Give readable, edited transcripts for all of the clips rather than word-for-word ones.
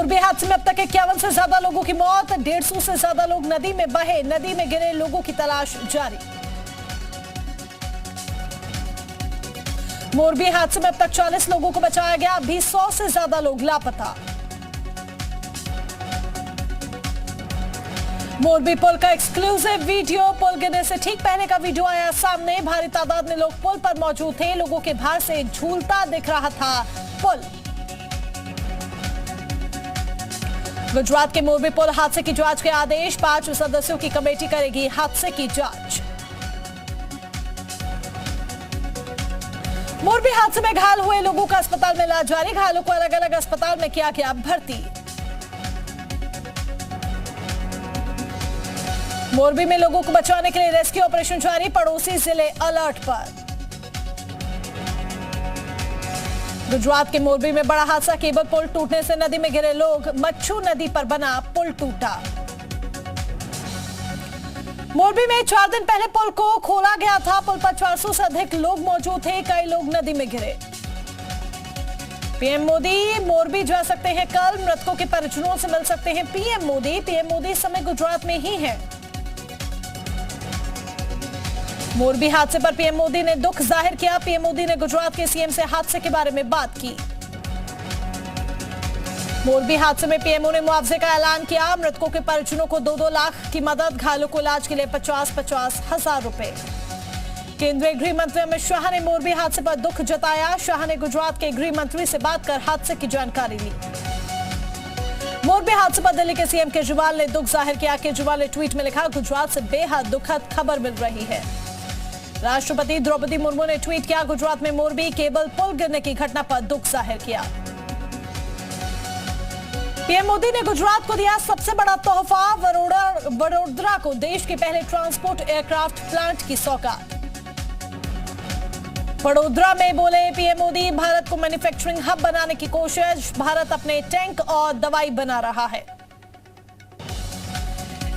मोरबी हादसे में अब तक 51 से ज्यादा लोगों की मौत, 150 से ज्यादा लोग नदी में बहे, नदी में गिरे लोगों की तलाश जारी। मोरबी हादसे में अब तक 40 लोगों को बचाया गया, अभी 100 से ज्यादा लोग लापता। मोरबी पुल का एक्सक्लूसिव वीडियो, पुल गिरने से ठीक पहले का वीडियो आया सामने। भारी तादाद में लोग पुल पर मौजूद थे, लोगों के भार से झूलता दिख रहा था पुल। गुजरात के मोरबी पुल हादसे की जांच के आदेश, 5 सदस्यों की कमेटी करेगी हादसे की जांच। मोरबी हादसे में घायल हुए लोगों का अस्पताल में इलाज जारी, घायलों को अलग अलग अस्पताल में किया गया भर्ती। मोरबी में लोगों को बचाने के लिए रेस्क्यू ऑपरेशन जारी, पड़ोसी जिले अलर्ट पर। गुजरात के मोरबी में बड़ा हादसा, केबल पुल टूटने से नदी में गिरे लोग, मच्छू नदी पर बना पुल टूटा। मोरबी में 4 दिन पहले पुल को खोला गया था, पुल पर 400 से अधिक लोग मौजूद थे, कई लोग नदी में गिरे। पीएम मोदी मोरबी जा सकते हैं कल, मृतकों के परिजनों से मिल सकते हैं पीएम मोदी। पीएम मोदी इस समय गुजरात में ही है। मोरबी हादसे पर पीएम मोदी ने दुख जाहिर किया, पीएम मोदी ने गुजरात के सीएम से हादसे के बारे में बात की। मोरबी हादसे में पीएमओ ने मुआवजे का ऐलान किया, मृतकों के परिजनों को 2-2 लाख की मदद, घायलों को इलाज के लिए 50-50 हजार रुपए। केंद्रीय गृह मंत्री अमित शाह ने मोरबी हादसे पर दुख जताया, शाह ने गुजरात के गृह मंत्री से बात कर हादसे की जानकारी ली। मोरबी हादसे पर दिल्ली के सीएम केजरीवाल ने दुख जाहिर किया, केजरीवाल ने ट्वीट में लिखा, गुजरात से बेहद दुखद खबर मिल रही है। राष्ट्रपति द्रौपदी मुर्मू ने ट्वीट किया, गुजरात में मोरबी केबल पुल गिरने की घटना पर दुख जाहिर किया। पीएम मोदी ने गुजरात को दिया सबसे बड़ा तोहफा, वडोदरा को देश के पहले ट्रांसपोर्ट एयरक्राफ्ट प्लांट की सौगात। वडोदरा में बोले पीएम मोदी, भारत को मैन्युफैक्चरिंग हब बनाने की कोशिश, भारत अपने टैंक और दवाई बना रहा है।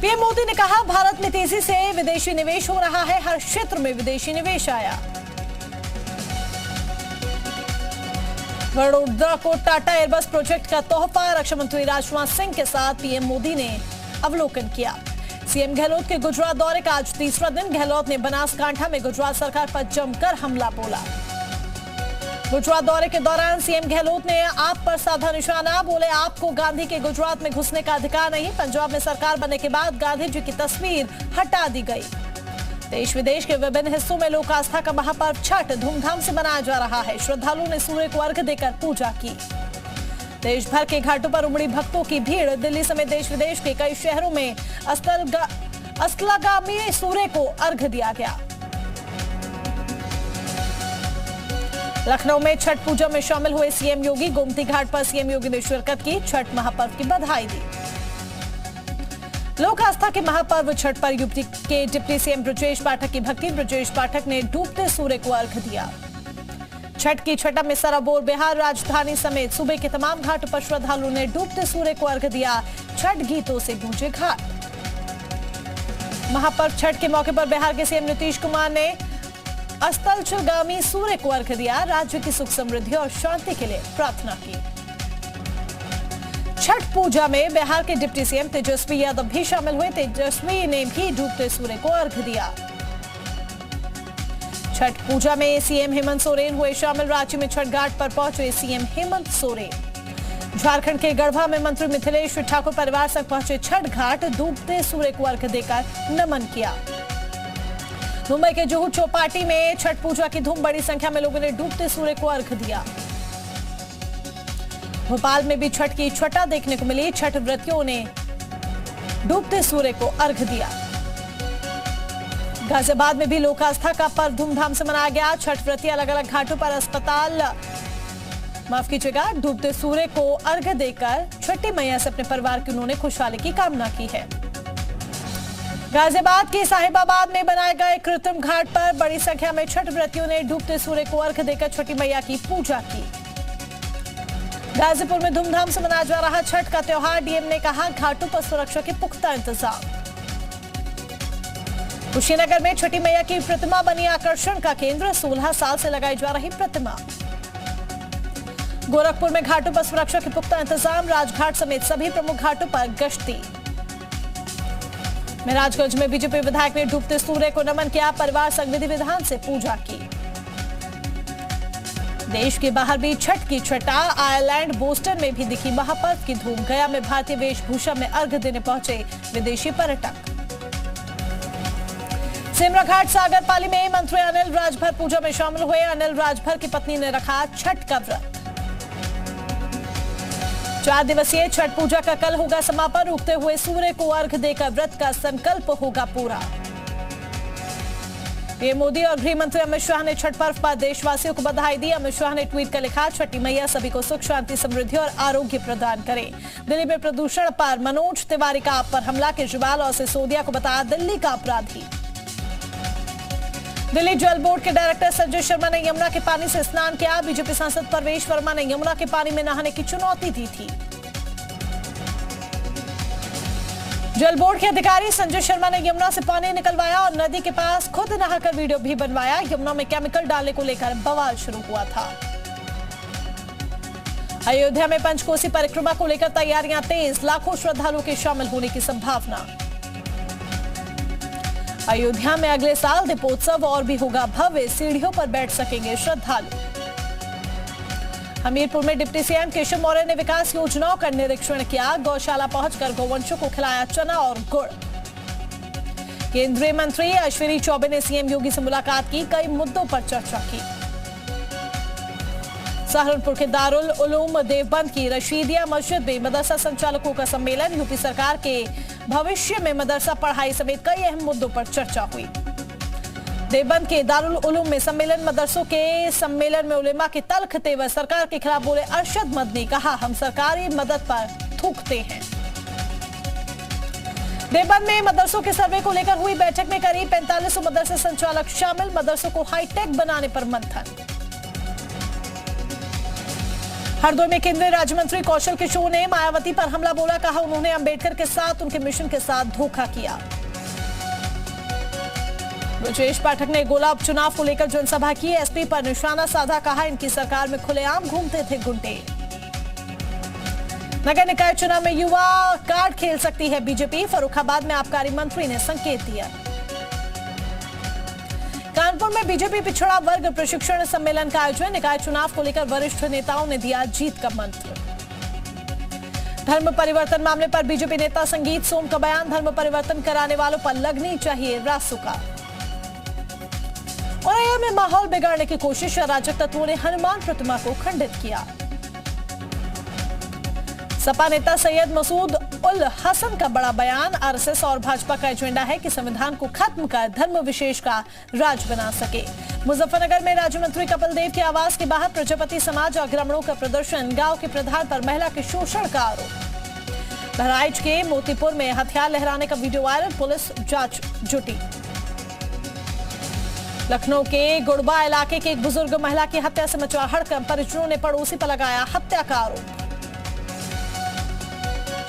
पीएम मोदी ने कहा, भारत में तेजी से विदेशी निवेश हो रहा है, हर क्षेत्र में विदेशी निवेश आया। वडोदरा को टाटा एयरबस प्रोजेक्ट का तोहफा, रक्षा मंत्री राजनाथ सिंह के साथ पीएम मोदी ने अवलोकन किया। सीएम गहलोत के गुजरात दौरे का आज तीसरा दिन, गहलोत ने बनासकांठा में गुजरात सरकार पर जमकर हमला बोला। गुजरात दौरे के दौरान सीएम गहलोत ने आप पर साधा निशाना, बोले आपको गांधी के गुजरात में घुसने का अधिकार नहीं, पंजाब में सरकार बनने के बाद गांधी जी की तस्वीर हटा दी गई। देश विदेश के विभिन्न हिस्सों में लोक आस्था का महापर्व छठ धूमधाम से मनाया जा रहा है, श्रद्धालुओं ने सूर्य को अर्घ्य देकर पूजा की। देश भर के घाटों पर उमड़ी भक्तों की भीड़, दिल्ली समेत देश विदेश के कई शहरों में अस्तागामी सूर्य को अर्घ्य दिया गया। लखनऊ में छठ पूजा में शामिल हुए सीएम योगी, गोमती घाट पर सीएम योगी ने शिरकत की, छठ महापर्व की बधाई दी। लोक आस्था के महापर्व छठ पर यूपी के डिप्टी सीएम ब्रजेश पाठक की भक्ति, ब्रजेश पाठक ने डूबते सूर्य को अर्घ्य दिया। छठ की छठा में सराबोर बिहार राजधानी समेत सूबे के तमाम घाटों पर श्रद्धालुओं ने डूबते सूर्य को अर्घ्य दिया, छठ गीतों से गूंजे घाट। महापर्व छठ के मौके पर बिहार के सीएम नीतीश कुमार ने अस्ताचलगामी सूर्य को अर्घ्य दिया, राज्य की सुख समृद्धि और शांति के लिए प्रार्थना की। छठ पूजा में बिहार के डिप्टी सीएम तेजस्वी यादव भी शामिल हुए, तेजस्वी ने भी डूबते सूर्य को अर्घ्य दिया। छठ पूजा में सीएम हेमंत सोरेन हुए शामिल, राज्य में छठ घाट पर पहुंचे सीएम हेमंत सोरेन। झारखंड के गढ़वा में मंत्री मिथिलेश ठाकुर परिवार संग पहुंचे छठ घाट, डूबते सूर्य को अर्घ्य देकर नमन किया। मुंबई के जुहू चौपाटी में छठ पूजा की धूम, बड़ी संख्या में लोगों ने डूबते सूर्य को अर्घ्य दिया। भोपाल में भी छठ की छठा देखने को मिली, छठ व्रतियों ने डूबते सूर्य को अर्घ्य दिया। गाजियाबाद में भी लोक आस्था का पर्व धूमधाम से मनाया गया, छठ व्रती अलग अलग घाटों पर डूबते सूर्य को अर्घ्य देकर छठी मैया से अपने परिवार की उन्होंने खुशहाली की कामना की है। गाजियाबाद के साहिबाबाद में बनाए गए कृत्रिम घाट पर बड़ी संख्या में छठ व्रतियों ने डूबते सूर्य को अर्घ्य देकर छठी मैया की पूजा की। गाजीपुर में धूमधाम से मनाया जा रहा छठ का त्योहार, डीएम ने कहा घाटों पर सुरक्षा के पुख्ता इंतजाम। कुशीनगर में छठी मैया की प्रतिमा बनी आकर्षण का केंद्र, 16 साल से लगाई जा रही प्रतिमा। गोरखपुर में घाटों पर सुरक्षा के पुख्ता इंतजाम, राजघाट समेत सभी प्रमुख घाटों पर गश्ती। महराजगंज में बीजेपी विधायक ने डूबते सूर्य को नमन किया, परिवार संग विधि विधान से पूजा की। देश के बाहर भी छठ की छटा, आयरलैंड बोस्टन में भी दिखी महापर्व की धूम। गया में भारतीय वेशभूषा में अर्घ्य देने पहुंचे विदेशी पर्यटक। सिमराघाट सागर पाली में मंत्री अनिल राजभर पूजा में शामिल हुए। अनिल राजभर की पत्नी ने रखा छठ का व्रत। 4 दिवसीय छठ पूजा का कल होगा समापन। उगते हुए सूर्य को अर्घ्य देकर व्रत का संकल्प होगा पूरा। पीएम मोदी और गृह मंत्री अमित शाह ने छठ पर्व पर देशवासियों को बधाई दी। अमित शाह ने ट्वीट कर लिखा, छठी मैया सभी को सुख शांति समृद्धि और आरोग्य प्रदान करे। दिल्ली में प्रदूषण पर मनोज तिवारी का आप पर हमला, केजरीवाल और सिसोदिया को बताया दिल्ली का अपराधी। दिल्ली जल बोर्ड के डायरेक्टर संजय शर्मा ने यमुना के पानी से स्नान किया। बीजेपी सांसद परवेश वर्मा ने यमुना के पानी में नहाने की चुनौती दी थी। जल बोर्ड के अधिकारी संजय शर्मा ने यमुना से पानी निकलवाया और नदी के पास खुद नहाकर वीडियो भी बनवाया। यमुना में केमिकल डालने को लेकर बवाल शुरू हुआ था। अयोध्या में पंचकोसी परिक्रमा को लेकर तैयारियां तेज, लाखों श्रद्धालुओं के शामिल होने की संभावना। अयोध्या में अगले साल दीपोत्सव और भी होगा भव्य, सीढ़ियों पर बैठ सकेंगे श्रद्धालु। हमीरपुर में डिप्टी सीएम केशव मौर्य ने विकास योजनाओं का निरीक्षण किया। गौशाला पहुंचकर गौवंशों को खिलाया चना और गुड़। केंद्रीय मंत्री अश्विनी चौबे ने सीएम योगी से मुलाकात की, कई मुद्दों पर चर्चा की। सहारनपुर के दारुल उलूम देवबंद की रशीदिया मस्जिद में मदरसा संचालकों का सम्मेलन। यूपी सरकार के भविष्य में मदरसा पढ़ाई समेत कई अहम मुद्दों पर चर्चा हुई। देवबंद के दारुल उलूम में सम्मेलन। मदरसों के सम्मेलन में उलेमा के तलखते हुए सरकार के खिलाफ बोले अरशद मदनी, कहा हम सरकारी मदद पर थूकते हैं। देवबंद में मदरसों के सर्वे को लेकर हुई बैठक में करीब 4500 मदरसे संचालक शामिल। मदरसों को हाईटेक बनाने पर मंथन। हरदोई में केंद्रीय राज्य मंत्री कौशल किशोर ने मायावती पर हमला बोला, कहा उन्होंने अंबेडकर के साथ उनके मिशन के साथ धोखा किया। ब्रजेश पाठक ने गोला उपचुनाव को लेकर जनसभा की, एसपी पर निशाना साधा, कहा इनकी सरकार में खुलेआम घूमते थे गुंडे। नगर निकाय चुनाव में युवा कार्ड खेल सकती है बीजेपी, फर्रुखाबाद में आबकारी मंत्री ने संकेत दिया। कानपुर में बीजेपी पिछड़ा वर्ग प्रशिक्षण सम्मेलन का आयोजन। निकाय चुनाव को लेकर वरिष्ठ नेताओं ने दिया जीत का मंत्र। धर्म परिवर्तन मामले पर बीजेपी नेता संगीत सोम का बयान, धर्म परिवर्तन कराने वालों पर लगनी चाहिए रासुका। औरैया में माहौल बिगाड़ने की कोशिश, अराजक तत्वों ने हनुमान प्रतिमा को खंडित किया। सपा नेता सैयद मसूद उल हसन का बड़ा बयान, आरएसएस और भाजपा का एजेंडा है कि संविधान को खत्म कर धर्म विशेष का राज बना सके। मुजफ्फरनगर में राज्य मंत्री कपिल देव के आवास के बाहर प्रजापति समाज और ग्रामीणों का प्रदर्शन, गांव के प्रधान पर महिला के शोषण का आरोप। बहराइच के मोतीपुर में हथियार लहराने का वीडियो वायरल, पुलिस जांच जुटी। लखनऊ के गुड़बा इलाके के एक बुजुर्ग महिला की हत्या से मचा हड़कंप, परिजनों ने पड़ोसी पर लगाया हत्या का आरोप।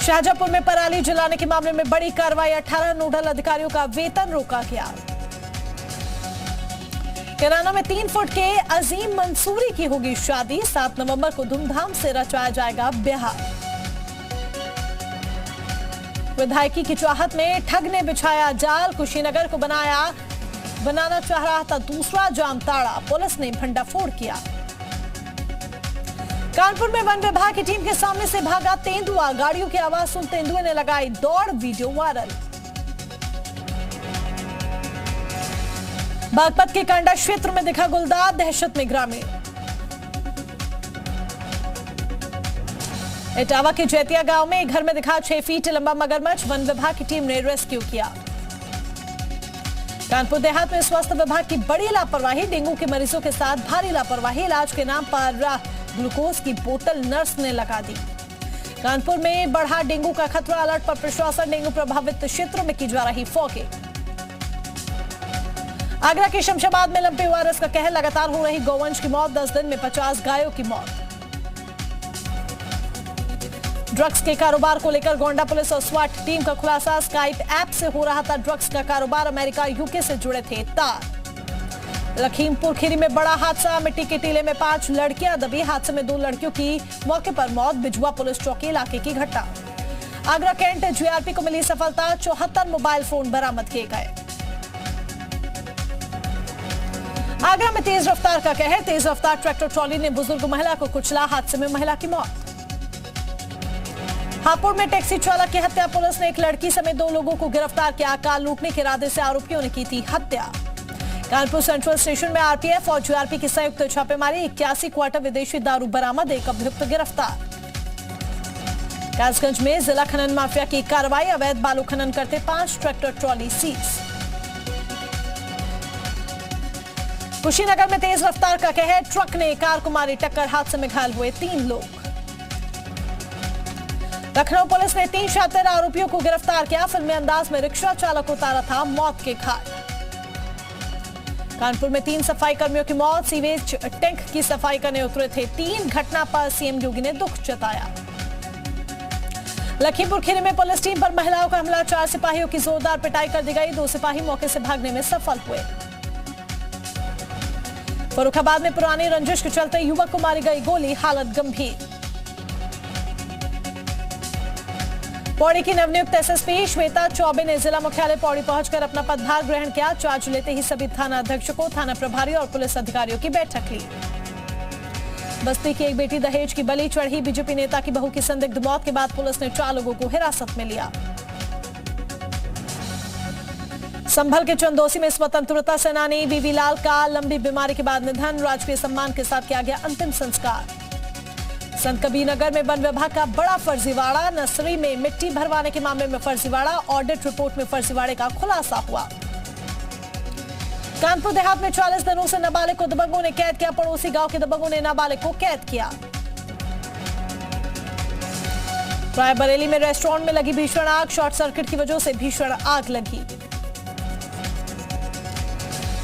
शाहजहांपुर में पराली जलाने के मामले में बड़ी कार्रवाई, 18 नोडल अधिकारियों का वेतन रोका गया। कैराना में 3 फुट के अजीम मंसूरी की होगी शादी, 7 नवंबर को धूमधाम से रचाया जाएगा ब्याह। विधायकी की चाहत में ठग ने बिछाया जाल, कुशीनगर को बनाना चाह रहा था दूसरा जामताड़ा, पुलिस ने भंडाफोड़ किया। कानपुर में वन विभाग की टीम के सामने से भागा तेंदुआ, गाड़ियों की आवाज सुन तेंदुए ने लगाई दौड़, वीडियो वायरल। बागपत के कांडा क्षेत्र में दिखा गुलदार, दहशत में ग्रामीण। इटावा के जैतिया गांव में घर में दिखा 6 फीट लंबा मगरमच्छ, वन विभाग की टीम ने रेस्क्यू किया। कानपुर देहात में स्वास्थ्य विभाग की बड़ी लापरवाही, डेंगू के मरीजों के साथ भारी लापरवाही, इलाज के नाम पर ग्लूकोज की बोतल नर्स ने लगा दी। कानपुर में बढ़ा डेंगू का खतरा, अलर्ट पर प्रशासन, डेंगू प्रभावित क्षेत्रों में की जा रही फॉगिंग। आगरा के शमशाबाद में लंपी वायरस का कहर, लगातार हो रही गौवंश की मौत, 10 दिन में 50 गायों की मौत। ड्रग्स के कारोबार को लेकर गोंडा पुलिस और स्वाट टीम का खुलासा, स्काइप ऐप से हो रहा था ड्रग्स का कारोबार, अमेरिका यूके से जुड़े थे तार। लखीमपुर खीरी में बड़ा हादसा, मिट्टी के टीले में 5 लड़कियां दबी। हादसे में 2 लड़कियों की मौके पर मौत। बिजुआ पुलिस चौकी इलाके की घटना। आगरा कैंट जीआरपी को मिली सफलता, 74 मोबाइल फोन बरामद किए गए। आगरा में तेज रफ्तार का कहर, तेज रफ्तार ट्रैक्टर ट्रॉली ने बुजुर्ग महिला को कुचला। हादसे में महिला की मौत। हापुड़ में टैक्सी चालक की हत्या, पुलिस ने एक लड़की समेत 2 लोगों को गिरफ्तार किया। कार लूटने के इरादे से आरोपियों ने की थी हत्या। कानपुर सेंट्रल स्टेशन में आरपीएफ और जीआरपी की संयुक्त छापेमारी, 81 क्वार्टर विदेशी दारू बरामद, 1 अभियुक्त गिरफ्तार। कासगंज में जिला खनन माफिया की कार्रवाई, अवैध बालू खनन करते 5 ट्रैक्टर ट्रॉली सीज। कुशीनगर में तेज रफ्तार का कहर, ट्रक ने कार को मारी टक्कर। हादसे में घायल हुए 3 लोग। लखनऊ पुलिस ने 3 शातिर आरोपियों को गिरफ्तार किया। फिल्मी अंदाज में रिक्शा चालक उतारा था मौत के घाट। कानपुर में 3 सफाई कर्मियों की मौत, सीवेज टैंक की सफाई करने उतरे थे 3। घटना पर सीएम योगी ने दुख जताया। लखीमपुर खीरी में पुलिस टीम पर महिलाओं का हमला, 4 सिपाहियों की जोरदार पिटाई कर दी गई। 2 सिपाही मौके से भागने में सफल हुए। फर्रुखाबाद में पुरानी रंजिश के चलते युवक को मारी गई गोली, हालत गंभीर। पौड़ी की नवनियुक्त एसएसपी श्वेता चौबे ने जिला मुख्यालय पौड़ी पहुंचकर अपना पदभार ग्रहण किया। चार्ज लेते ही सभी थाना अध्यक्षों, थाना प्रभारी और पुलिस अधिकारियों की बैठक ली। बस्ती की एक बेटी दहेज की बलि चढ़ी, बीजेपी नेता की बहू की संदिग्ध मौत के बाद पुलिस ने 4 लोगों को हिरासत में लिया। संभल के चंदोसी में स्वतंत्रता सेनानी बीवी लाल का लंबी बीमारी के बाद निधन, राजकीय सम्मान के साथ किया गया अंतिम संस्कार। संत कबीरनगर में वन विभाग का बड़ा फर्जीवाड़ा, नर्सरी में मिट्टी भरवाने के मामले में फर्जीवाड़ा, ऑडिट रिपोर्ट में फर्जीवाड़े का खुलासा हुआ। कानपुर देहात में 40 दिनों से नाबालिग को दबंगों ने कैद किया, पड़ोसी गांव के दबंगों ने नाबालिग को कैद किया। रायबरेली में रेस्टोरेंट में लगी भीषण आग, शॉर्ट सर्किट की वजह से भीषण आग लगी।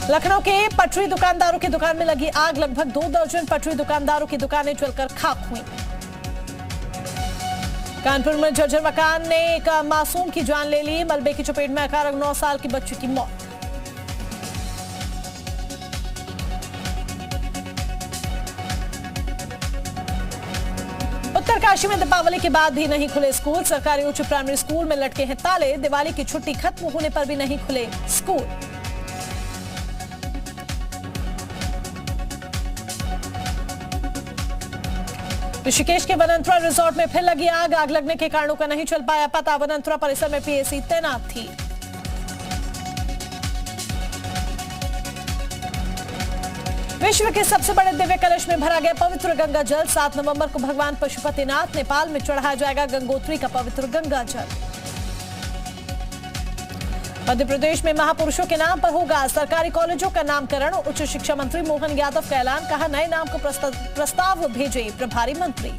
लखनऊ के पटरी दुकानदारों की दुकान में लगी आग, लगभग 2 दर्जन पटरी दुकानदारों की दुकानें जलकर खाक हुई। कानपुर में जर्जर मकान ने एक मासूम की जान ले ली, मलबे की चपेट में आकर 9 साल की बच्ची की मौत। उत्तरकाशी में दीपावली के बाद भी नहीं खुले स्कूल, सरकारी उच्च प्राइमरी स्कूल में लटके हैं ताले, दिवाली की छुट्टी खत्म होने पर भी नहीं खुले स्कूल। ऋषिकेश के वनंतरा रिजॉर्ट में फिर लगी आग, आग लगने के कारणों का नहीं चल पाया पता। वनंतरा परिसर में पीएसी तैनात थी। विश्व के सबसे बड़े दिव्य कलश में भरा गया पवित्र गंगा जल, 7 नवंबर को भगवान पशुपतिनाथ नेपाल में चढ़ाया जाएगा गंगोत्री का पवित्र गंगा जल। मध्य प्रदेश में महापुरुषों के नाम पर होगा सरकारी कॉलेजों का नामकरण, उच्च शिक्षा मंत्री मोहन यादव का ऐलान, कहा नए नाम को प्रस्ताव भेजे प्रभारी मंत्री।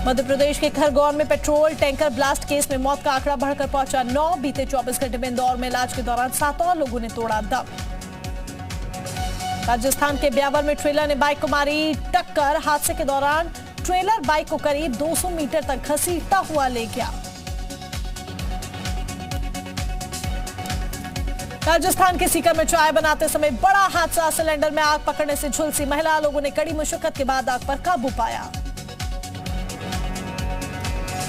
मध्य प्रदेश के खरगोन में पेट्रोल टैंकर ब्लास्ट केस में मौत का आंकड़ा बढ़कर पहुंचा 9, बीते 24 घंटे में इंदौर में इलाज के दौरान 7 और लोगों ने तोड़ा दम। राजस्थान के ब्यावर में ट्रेलर ने बाइक को मारी टक्कर, हादसे के दौरान ट्रेलर बाइक को करीब 200 मीटर तक घसीटता हुआ ले गया। राजस्थान के सीकर में चाय बनाते समय बड़ा हादसा, सिलेंडर में आग पकड़ने से झुलसी महिला, लोगों ने कड़ी मुशक्कत के बाद आग पर काबू पाया।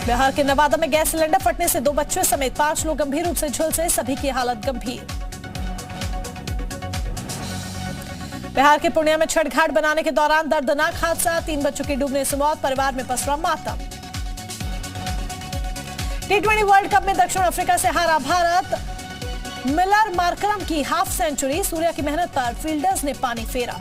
बिहार के नवादा में गैस सिलेंडर फटने से 2 बच्चे समेत 5 लोग गंभीर रूप से झुलसे, सभी की हालत गंभीर। बिहार के पूर्णिया में छठ घाट बनाने के दौरान दर्दनाक हादसा, 3 बच्चों की डूबने से मौत, परिवार में पसरा मातम। T20 वर्ल्ड कप में दक्षिण अफ्रीका से हारा भारत, मिलर मार्करम की हाफ सेंचुरी, सूर्या की मेहनत पर फील्डर्स ने पानी फेरा।